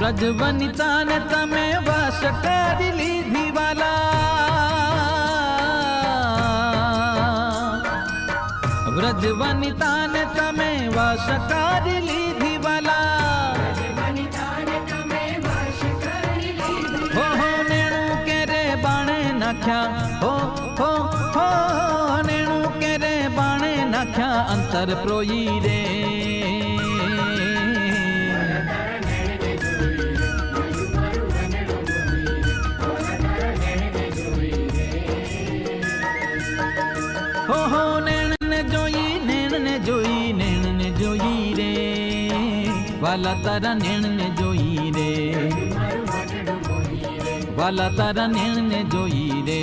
વ્રજ વનિતાને તમે વશ કરી લીધી વાલા, વ્રજ વનિતાને તમે વશ કરી લીધી વાલા, હો નેણું કેરે બાણે નાખ્યા, હો નેણું કેરે બાણે નાખ્યા અંતર પ્રોઈ રે, વાલા તારા નેણ ને જોઈ રે, વાલા તારા નેણ ને જોઈ રે,